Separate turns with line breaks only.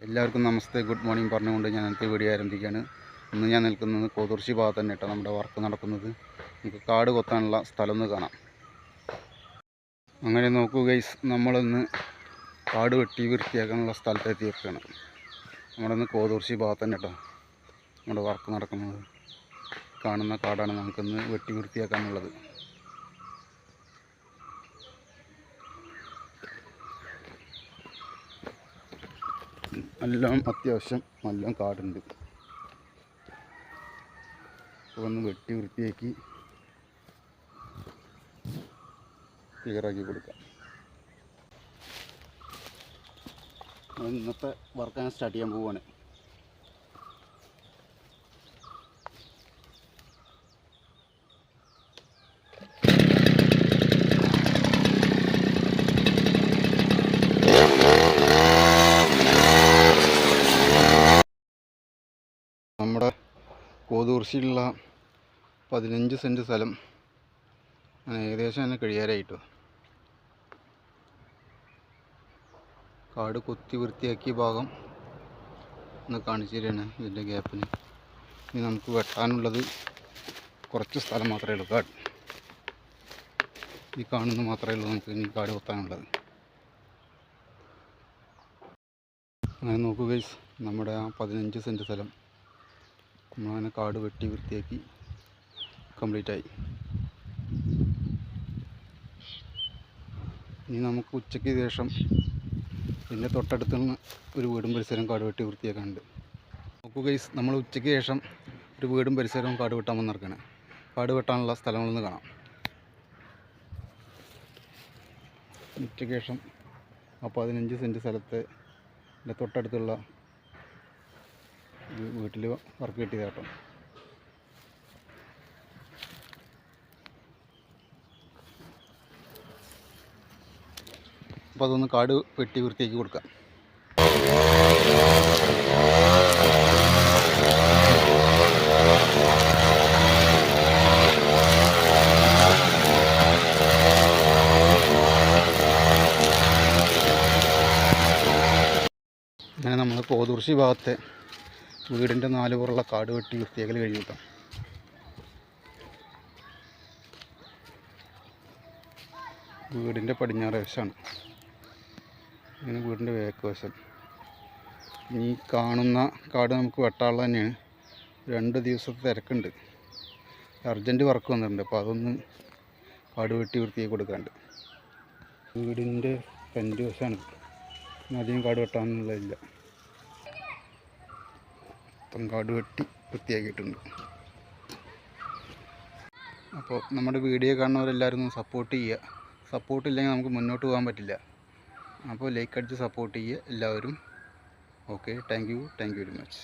എല്ലാവർക്കും നമസ്തേ, good morning പറഞ്ഞുകൊണ്ട് ഞാൻ ഇന്നത്തെ വീഡിയോ ആരംഭിക്കുകയാണ്. ഇന്ന് ഞാൻ നിൽക്കുന്നത് കോതുർശി ഭാഗത്ത് തന്നെ കേട്ടോ നമ്മുടെ വർക്ക് നടക്കുന്നത്. നമുക്ക് കാട് കൊത്താനുള്ള സ്ഥലം ഒന്ന് കാണാം. അങ്ങനെ നോക്കൂ ഗൈസ്, നമ്മളിന്ന് കാട് വെട്ടി വൃത്തിയാക്കാനുള്ള സ്ഥലത്ത് എത്തിയിരിക്കുകയാണ്. നമ്മളിന്ന് കോതുർശി ഭാഗത്ത് തന്നെ കേട്ടോ നമ്മുടെ വർക്ക് നടക്കുന്നത്. കാണുന്ന കാടാണ് നമുക്കിന്ന് വെട്ടി വൃത്തിയാക്കാനുള്ളത്. എല്ലാം അത്യാവശ്യം നല്ല കാടുണ്ട്. ഒന്ന് വെട്ടി വൃത്തിയാക്കി ക്ലിയറാക്കി കൊടുക്കാം. ഇന്നത്തെ വർക്ക് ഞാൻ സ്റ്റാർട്ട് ചെയ്യാൻ പോവുകയാണ്. നമ്മുടെ കോതുർശിയിലുള്ള 15 സെൻറ്റ് സ്ഥലം ഏകദേശം തന്നെ കഴിയാറായിട്ടോ. കാട് കൊത്തി വൃത്തിയാക്കിയ ഭാഗം ഒന്ന് കാണിച്ചു തരികയാണ്. ഇതിൻ്റെ ഗ്യാപ്പിന് ഇനി നമുക്ക് വെട്ടാനുള്ളത് കുറച്ച് സ്ഥലം മാത്രമേ ഉള്ളൂ. കാട് ഈ കാണുന്ന മാത്രമേ ഉള്ളൂ നമുക്ക് ഇനി കാട് കൊത്താനുള്ളത്. അങ്ങനെ നോക്കുക ഗൈസ്, നമ്മുടെ ആ 15 സെൻറ്റ് സ്ഥലം നമ്മളങ്ങനെ കാട് വെട്ടി വൃത്തിയാക്കി കംപ്ലീറ്റ് ആയി. ഇനി നമുക്ക് ഉച്ചയ്ക്ക് ശേഷം ഇതിൻ്റെ തൊട്ടടുത്തുള്ള ഒരു വീടും പരിസരവും കാട് വെട്ടി വൃത്തിയാക്കാനുണ്ട്. നോക്കൂ ഗൈസ്, നമ്മൾ ഉച്ചയ്ക്ക് ശേഷം ഒരു വീടും പരിസരവും കാട് വെട്ടാൻ വന്ന് നടക്കുകയാണ്. കാട് വെട്ടാനുള്ള സ്ഥലങ്ങളൊന്ന് കാണാം. ഉച്ചയ്ക്ക് ശേഷം ആ 15 സെൻറ്റ് സ്ഥലത്തെ തൊട്ടടുത്തുള്ള വീട്ടിൽ വർക്ക് കിട്ടിയത് കേട്ടോ. അപ്പോൾ അതൊന്ന് കാട് വെട്ടി വൃത്തിയാക്കി കൊടുക്കാം. അങ്ങനെ നമ്മൾ കോതുർശി ഭാഗത്തെ വീടിൻ്റെ 4 പുറമുള്ള കാട് വെട്ടി വൃത്തിയാക്കൽ കഴിഞ്ഞു കിട്ടാം. വീടിൻ്റെ പടിഞ്ഞാറ് വശമാണ്, ഇങ്ങനെ വീടിൻ്റെ വേക്ക് വശം. ഈ കാണുന്ന കാട് നമുക്ക് വെട്ടാനുള്ള തന്നെയാണ്. 2 ദിവസത്തെ തിരക്കുണ്ട്, അർജൻറ്റ് വർക്ക് വന്നിട്ടുണ്ട്. അപ്പോൾ അതൊന്ന് കാട് വെട്ടി വൃത്തിയാക്കി കൊടുക്കാണ്ട്. വീടിൻ്റെ ഫ്രണ്ട് വശമാണ്, അധികം കാട് വെട്ടാനുള്ളതില്ല. കാട് വെട്ടി വൃത്തിയാക്കിയിട്ടുണ്ട്. അപ്പോൾ നമ്മുടെ വീഡിയോ കാണുന്നവരെല്ലാവരും ഒന്ന് സപ്പോർട്ട് ചെയ്യുക. സപ്പോർട്ടില്ലെങ്കിൽ നമുക്ക് മുന്നോട്ട് പോകാൻ പറ്റില്ല. അപ്പോൾ ലൈക്ക് അടിച്ച് സപ്പോർട്ട് ചെയ്യുക എല്ലാവരും. Okay, thank you very much.